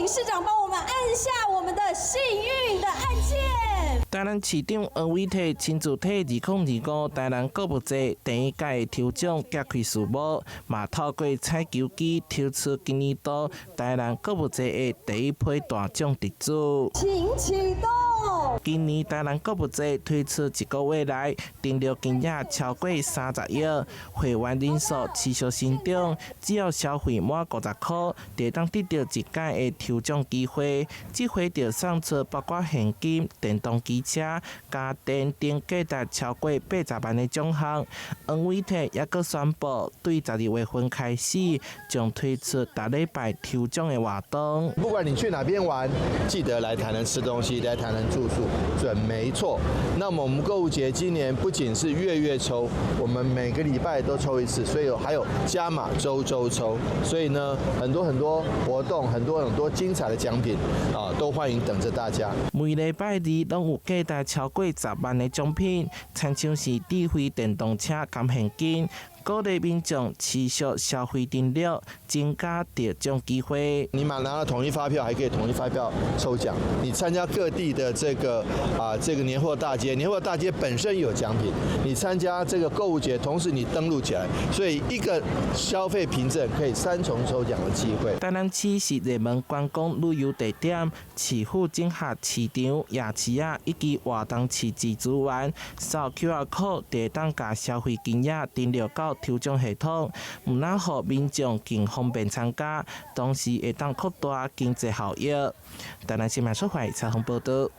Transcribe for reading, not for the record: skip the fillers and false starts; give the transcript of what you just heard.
請市長幫我們按下我們的幸運的按鍵。台南市長黃偉綽親自替2025台南購物節第一屆抽獎揭開序幕，嘛透過採球機抽出今年度台南購物節的第一批大獎得主。請啟動。今年台南購物節推出一個月來，訂閱金額超過30億，會員人數持續成長。只要消費滿50塊，就當得到一屆的抽獎機會。這回就送出包括現金、電動機車、家電等價值超過80萬的獎項。黃偉綽也閣宣布，對12月份開始，將推出大禮拜抽獎的活動。不管你去哪邊玩，記得來台南吃東西，來台南住宿，準沒錯。那麼我們購物節今年不僅是月抽，我們每個禮拜都抽一次，所以還有加碼周抽。所以呢，很多活動，很多精彩的獎品啊，都歡迎等着大家。每禮拜二攏有價值超過10萬的獎品，親像是智慧電動車含現金。鼓勵民眾持續消費定力，增加得獎機會。你拿了統一發票，還可以統一發票抽獎。你參加各地的這個年貨大街，年貨大街本身有獎品。你參加這個購物節，同時你登錄起來，所以一個消費憑證可以3重抽獎的機會。台南市是熱門觀光旅遊地點，市府整合市場、夜市啊以及活動設置資源，掃 QR code 就當把消費金額登錄到抽獎系統，唔但讓民眾更方便參加，同時會當擴大經濟效益。台南新聞社會採訪報道。